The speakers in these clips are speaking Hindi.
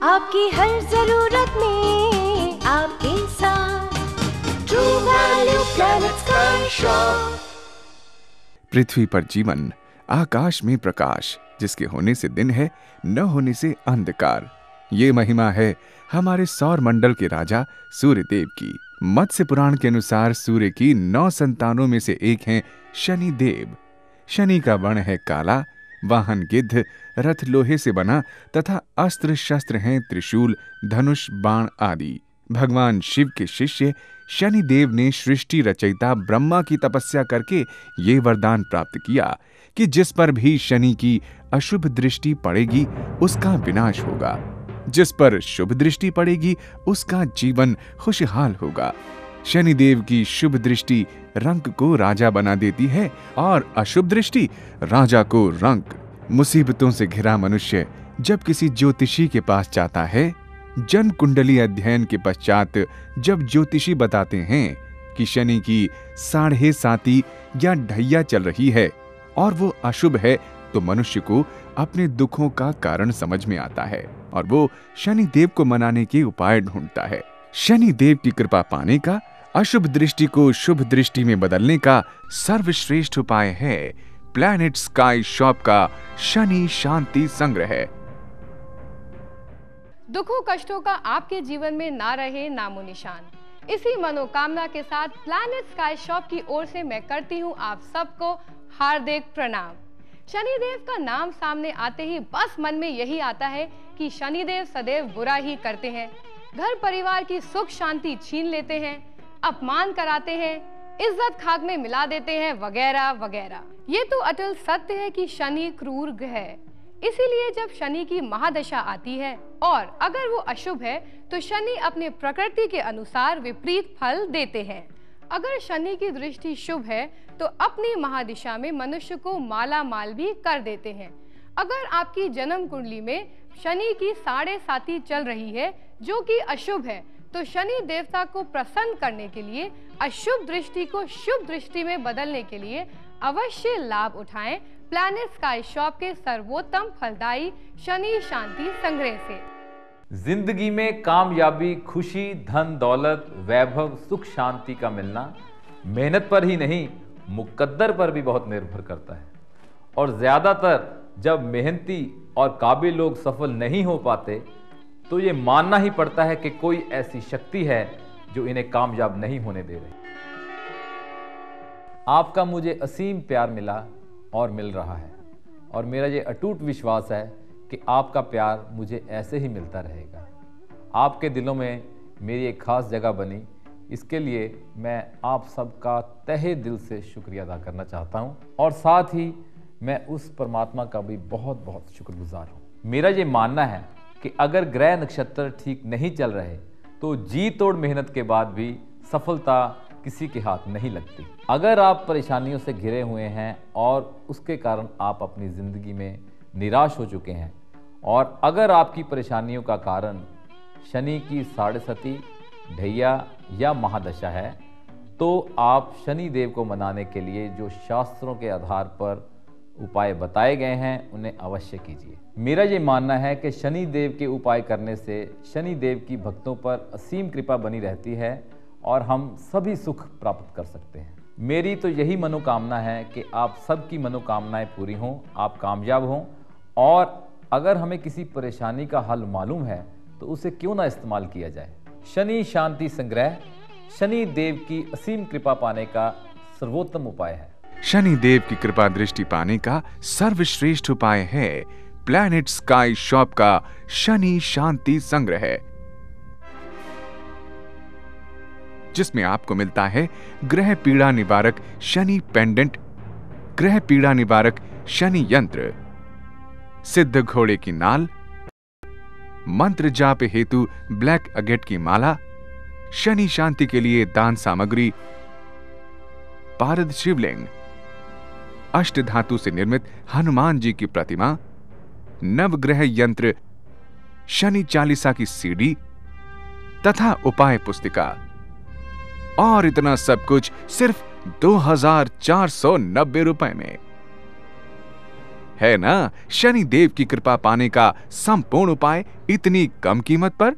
आपकी हर जरूरत में आपके साथ true value planet sky shop. पृथ्वी पर जीवन, आकाश में प्रकाश, जिसके होने से दिन है, न होने से अंधकार। ये महिमा है हमारे सौर मंडल के राजा सूर्य देव की। मत्स्य पुराण के अनुसार सूर्य की 9 संतानों में से एक हैं शनि देव। शनि का वर्ण है काला, वाहन गिद्ध, रथ लोहे से बना तथा अस्त्र शस्त्र हैं त्रिशूल, धनुष, बाण आदि। भगवान शिव के शिष्य शनि देव ने सृष्टि रचयिता ब्रह्मा की तपस्या करके ये वरदान प्राप्त किया कि जिस पर भी शनि की अशुभ दृष्टि पड़ेगी उसका विनाश होगा, जिस पर शुभ दृष्टि पड़ेगी उसका जीवन खुशहाल होगा। शनिदेव की शुभ दृष्टि रंक को राजा बना देती है और अशुभ दृष्टि राजा को रंक। मुसीबतों से घिरा मनुष्य जब किसी ज्योतिषी के पास जाता है, जन्म कुंडली अध्ययन के पश्चात जब ज्योतिषी बताते हैं कि शनि की 7.5 या ढैया चल रही है और वो अशुभ है, तो मनुष्य को अपने दुखों का कारण समझ में आता है और वो शनि देव को मनाने के उपाय ढूंढता है। शनि देव की कृपा पाने का, अशुभ दृष्टि को शुभ दृष्टि में बदलने का सर्वश्रेष्ठ उपाय है प्लैनेट स्काई शॉप का शनि शांति संग्रह। दुखों कष्टों का आपके जीवन में ना रहे नामो निशान। इसी मनोकामना के साथ प्लैनेट स्काई शॉप की ओर से मैं करती हूँ आप सबको हार्दिक प्रणाम। शनिदेव का नाम सामने आते ही बस मन में यही आता है कि शनिदेव सदैव बुरा ही करते हैं, घर परिवार की सुख शांति छीन लेते हैं, अपमान कराते हैं, इज्जत खाक में मिला देते हैं, वगैरह वगैरह। ये तो अटल सत्य है कि शनि क्रूर ग्रह है। इसीलिए जब शनि की महादशा आती है और अगर वो अशुभ है तो शनि अपने प्रकृति के अनुसार विपरीत फल देते हैं। अगर शनि की दृष्टि शुभ है तो अपनी महादिशा में मनुष्य को माला माल भी कर देते हैं। अगर आपकी जन्म कुंडली में शनि की 7.5 चल रही है जो कि अशुभ है, तो शनि देवता को प्रसन्न करने के लिए अशुभ दृष्टि को शुभ दृष्टि में बदलने के लिए अवश्य लाभ उठाएं प्लैनेट स्काई शॉप के सर्वोत्तम फलदायी शनि शांति संग्रह से। जिंदगी में कामयाबी, खुशी, धन दौलत, वैभव, सुख शांति का मिलना मेहनत पर ही नहीं, मुकद्दर पर भी बहुत निर्भर करता है। और ज्यादातर जब मेहनती और काबिल लोग सफल नहीं हो पाते तो ये मानना ही पड़ता है कि कोई ऐसी शक्ति है जो इन्हें कामयाब नहीं होने दे रही। आपका मुझे असीम प्यार मिला और मिल रहा है और मेरा ये अटूट विश्वास है कि आपका प्यार मुझे ऐसे ही मिलता रहेगा। आपके दिलों में मेरी एक खास जगह बनी, इसके लिए मैं आप सबका तहे दिल से शुक्रिया अदा करना चाहता हूँ और साथ ही मैं उस परमात्मा का भी बहुत बहुत शुक्रगुजार हूँ। मेरा ये मानना है कि अगर ग्रह नक्षत्र ठीक नहीं चल रहे तो जी तोड़ मेहनत के बाद भी सफलता किसी के हाथ नहीं लगती। अगर आप परेशानियों से घिरे हुए हैं और उसके कारण आप अपनी ज़िंदगी में निराश हो चुके हैं और अगर आपकी परेशानियों का कारण शनि की 7.5 ढैया या महादशा है, तो आप शनि देव को मनाने के लिए जो शास्त्रों के आधार पर उपाय बताए गए हैं उन्हें अवश्य कीजिए। मेरा ये मानना है कि शनि देव के उपाय करने से शनि देव की भक्तों पर असीम कृपा बनी रहती है और हम सभी सुख प्राप्त कर सकते हैं। मेरी तो यही मनोकामना है कि आप सबकी मनोकामनाएं पूरी हों, आप कामयाब हों और अगर हमें किसी परेशानी का हल मालूम है तो उसे क्यों ना इस्तेमाल किया जाए। शनि शांति संग्रह शनि देव की असीम कृपा पाने का सर्वोत्तम उपाय है। शनि देव की कृपा दृष्टि पाने का सर्वश्रेष्ठ उपाय है प्लैनेट स्काई शॉप का शनि शांति संग्रह, जिसमें आपको मिलता है ग्रह पीड़ा निवारक शनि पेंडेंट, ग्रह पीड़ा निवारक शनि यंत्र, सिद्ध घोड़े की नाल, मंत्र जाप हेतु ब्लैक अगेट की माला, शनि शांति के लिए दान सामग्री, पारद शिवलिंग, अष्ट धातु से निर्मित हनुमान जी की प्रतिमा, नवग्रह यंत्र, शनि चालीसा की सीडी तथा उपाय पुस्तिका और इतना सब कुछ सिर्फ 2,490 रुपए में। है ना शनि देव की कृपा पाने का संपूर्ण उपाय इतनी कम कीमत पर।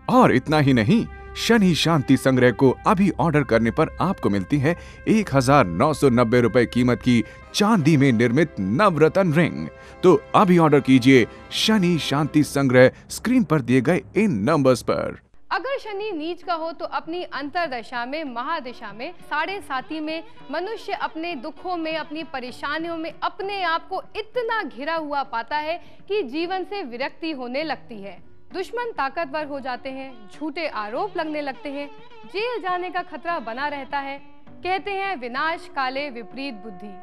और इतना ही नहीं, शनि शांति संग्रह को अभी ऑर्डर करने पर आपको मिलती है 1990 रुपए कीमत की चांदी में निर्मित नवरत्न रिंग। तो अभी ऑर्डर कीजिए शनि शांति संग्रह स्क्रीन पर दिए गए इन नंबर्स पर। अगर शनि नीच का हो तो अपनी अंतरदशा में, महादशा में, साढ़े साथी में मनुष्य अपने दुखों में, अपनी परेशानियों में अपने आप को इतना घिरा हुआ पाता है कि जीवन से विरक्ति होने लगती है। दुश्मन ताकतवर हो जाते हैं, झूठे आरोप लगने लगते हैं, जेल जाने का खतरा बना रहता है। कहते हैं विनाश काले विपरीत बुद्धि।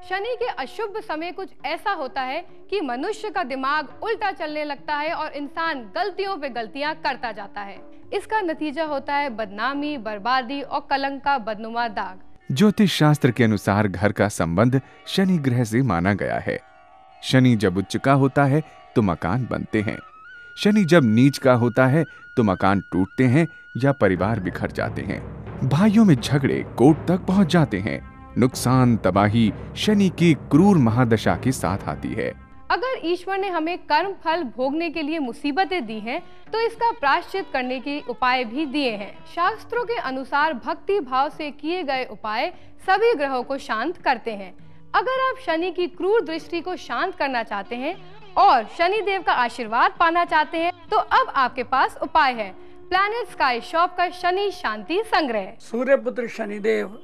शनि के अशुभ समय कुछ ऐसा होता है कि मनुष्य का दिमाग उल्टा चलने लगता है और इंसान गलतियों पे गलतियां करता जाता है। इसका नतीजा होता है बदनामी, बर्बादी और कलंक का बदनुमा दाग। ज्योतिष शास्त्र के अनुसार घर का संबंध शनि ग्रह से माना गया है। शनि जब उच्च का होता है तो मकान बनते हैं, शनि जब नीच का होता है तो मकान टूटते हैं या परिवार बिखर जाते हैं, भाइयों में झगड़े कोर्ट तक पहुंच जाते हैं। नुकसान, तबाही शनि की क्रूर महादशा के साथ आती है। अगर ईश्वर ने हमें कर्म फल भोगने के लिए मुसीबतें दी हैं, तो इसका प्रायश्चित करने के उपाय भी दिए हैं। शास्त्रों के अनुसार भक्ति भाव से किए गए उपाय सभी ग्रहों को शांत करते हैं। अगर आप शनि की क्रूर दृष्टि को शांत करना चाहते हैं और शनि देव का आशीर्वाद पाना चाहते हैं, तो अब आपके पास उपाय है प्लैनेट स्काई शॉप का शनि शांति संग्रह। सूर्य पुत्र शनिदेव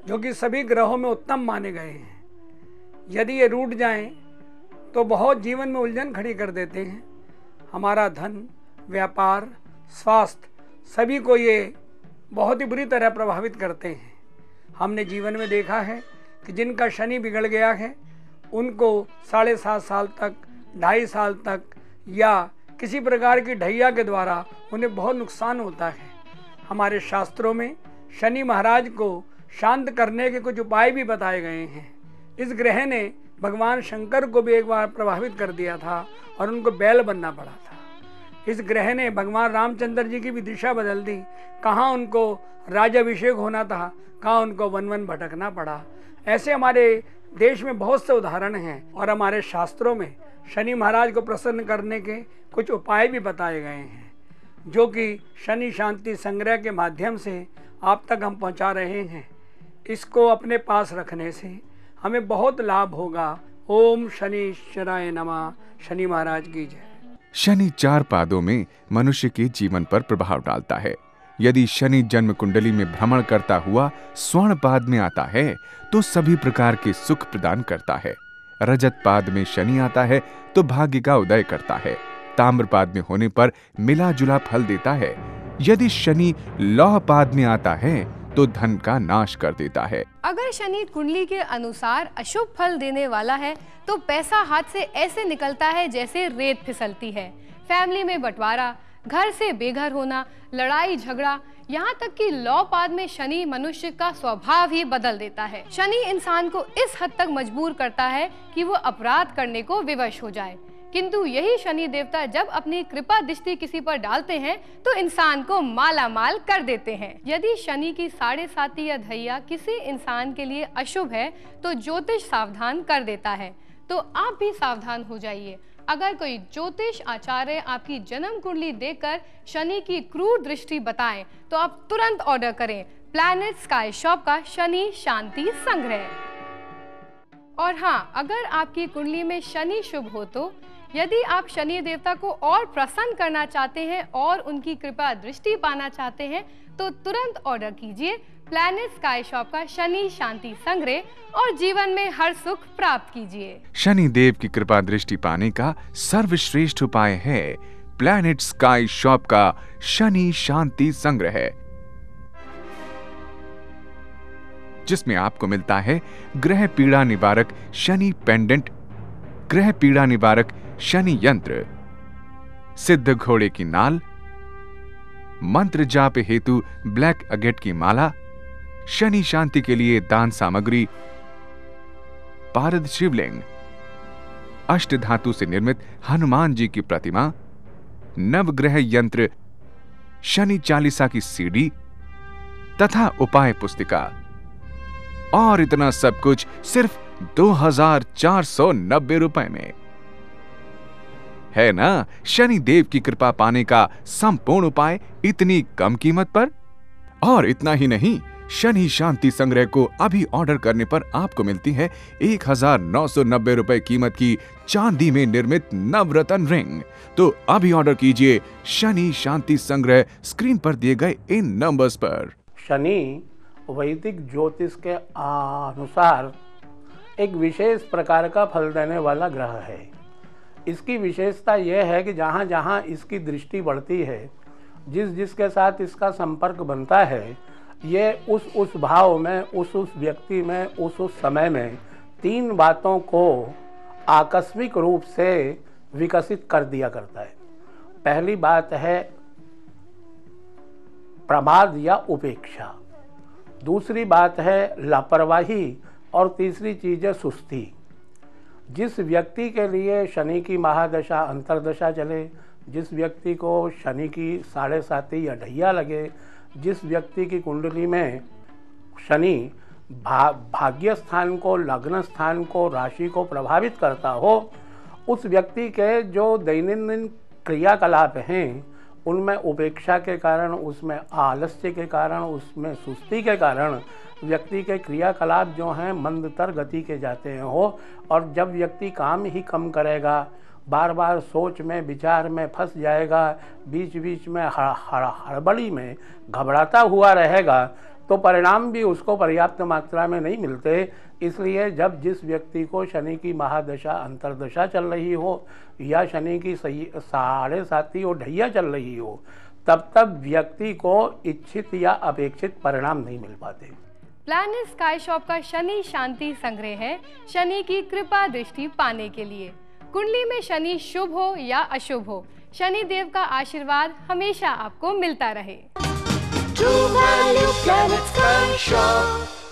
जो कि सभी ग्रहों में उत्तम माने गए हैं, यदि ये रूठ जाएं तो बहुत जीवन में उलझन खड़ी कर देते हैं। हमारा धन, व्यापार, स्वास्थ्य सभी को ये बहुत ही बुरी तरह प्रभावित करते हैं। हमने जीवन में देखा है कि जिनका शनि बिगड़ गया है उनको 7.5 साल तक, 2.5 साल तक या किसी प्रकार की ढैया के द्वारा उन्हें बहुत नुकसान होता है। हमारे शास्त्रों में शनि महाराज को शांत करने के कुछ उपाय भी बताए गए हैं। इस ग्रह ने भगवान शंकर को भी एक बार प्रभावित कर दिया था और उनको बैल बनना पड़ा था। इस ग्रह ने भगवान रामचंद्र जी की भी दिशा बदल दी। कहाँ उनको राज्याभिषेक होना था, कहाँ उनको वन वन भटकना पड़ा। ऐसे हमारे देश में बहुत से उदाहरण हैं और हमारे शास्त्रों में शनि महाराज को प्रसन्न करने के कुछ उपाय भी बताए गए हैं, जो कि शनि शांति संग्रह के माध्यम से आप तक हम पहुंचा रहे हैं। इसको अपने पास रखने से हमें बहुत लाभ होगा। ओम शनिश्चराय नमः। शनि महाराज की जय। शनि 4 पादों में मनुष्य के जीवन पर प्रभाव डालता है। यदि शनि जन्म कुंडली में भ्रमण करता हुआ स्वर्ण पाद में आता है तो सभी प्रकार के सुख प्रदान करता है। रजत पाद में शनि आता है तो भाग्य का उदय करता है। ताम्र पाद में होने पर मिला जुला फल देता है। यदि शनि लौह पाद में आता है तो धन का नाश कर देता है। अगर शनि कुंडली के अनुसार अशुभ फल देने वाला है तो पैसा हाथ से ऐसे निकलता है जैसे रेत फिसलती है। फैमिली में बंटवारा, घर से बेघर होना, लड़ाई झगड़ा, यहाँ तक कि लौ पाद में शनि मनुष्य का स्वभाव ही बदल देता है। शनि इंसान को इस हद तक मजबूर करता है कि वो अपराध करने को विवश हो जाए। किंतु यही शनि देवता जब अपनी कृपा दृष्टि किसी पर डालते हैं तो इंसान को माला माल कर देते हैं। यदि शनि की 7.5 या ढैया किसी इंसान के लिए अशुभ है तो ज्योतिष सावधान कर देता है। तो आप भी सावधान हो जाइए। अगर कोई ज्योतिष आचार्य आपकी जन्म कुंडली देखकर शनि की क्रूर दृष्टि बताएं तो आप तुरंत ऑर्डर करें प्लैनेट स्काई शॉप का शनि शांति संग्रह। और हाँ, अगर आपकी कुंडली में शनि शुभ हो तो यदि आप शनि देवता को और प्रसन्न करना चाहते हैं और उनकी कृपा दृष्टि पाना चाहते हैं तो तुरंत ऑर्डर कीजिए प्लैनेट स्काई शॉप का शनि शांति संग्रह और जीवन में हर सुख प्राप्त कीजिए। शनि देव की कृपा दृष्टि पाने का सर्वश्रेष्ठ उपाय है प्लैनेट स्काई शॉप का शनि शांति संग्रह, जिसमें आपको मिलता है ग्रह पीड़ा निवारक शनि पेंडेंट, ग्रह पीड़ा निवारक शनि यंत्र, सिद्ध घोड़े की नाल, मंत्र जाप हेतु ब्लैक अगेट की माला, शनि शांति के लिए दान सामग्री, पारद शिवलिंग, अष्ट धातु से निर्मित हनुमान जी की प्रतिमा, नवग्रह यंत्र, शनि चालीसा की सीडी तथा उपाय पुस्तिका और इतना सब कुछ सिर्फ 2490 रुपए में। है ना शनि देव की कृपा पाने का संपूर्ण उपाय इतनी कम कीमत पर। और इतना ही नहीं, शनि शांति संग्रह को अभी ऑर्डर करने पर आपको मिलती है 1990 रुपए कीमत की चांदी में निर्मित नवरत्न रिंग। तो अभी ऑर्डर कीजिए शनि शांति संग्रह स्क्रीन पर दिए गए इन नंबर्स पर। शनि वैदिक ज्योतिष के अनुसार एक विशेष प्रकार का फल देने वाला ग्रह है। इसकी विशेषता यह है कि जहाँ जहाँ इसकी दृष्टि बढ़ती है, जिसके साथ इसका संपर्क बनता है, ये उस भाव में, उस व्यक्ति में, उस समय में 3 बातों को आकस्मिक रूप से विकसित कर दिया करता है। पहली बात है प्रमाद या उपेक्षा, दूसरी बात है लापरवाही, और तीसरी चीज़ है सुस्ती। जिस व्यक्ति के लिए शनि की महादशा अंतर्दशा चले, जिस व्यक्ति को शनि की 7.5 या ढैया लगे, जिस व्यक्ति की कुंडली में शनि भाग्य स्थान को, लग्न स्थान को, राशि को प्रभावित करता हो, उस व्यक्ति के जो दैनंदिन क्रियाकलाप हैं उनमें उपेक्षा के कारण, उसमें आलस्य के कारण, उसमें सुस्ती के कारण व्यक्ति के क्रियाकलाप जो हैं मंदतर गति के जाते हैं हो। और जब व्यक्ति काम ही कम करेगा, बार बार सोच में, विचार में फंस जाएगा, बीच बीच में हड़बड़ी में घबराता हुआ रहेगा, तो परिणाम भी उसको पर्याप्त मात्रा में नहीं मिलते। इसलिए जब जिस व्यक्ति को शनि की महादशा अंतर्दशा चल रही हो या शनि की 7.5 और ढैया चल रही हो, तब व्यक्ति को इच्छित या अपेक्षित परिणाम नहीं मिल पाते। प्लैनेट स्काई शॉप का शनि शांति संग्रह है शनि की कृपा दृष्टि पाने के लिए। कुंडली में शनि शुभ हो या अशुभ हो, शनि देव का आशीर्वाद हमेशा आपको मिलता रहे। True Value Planet Sky Shop.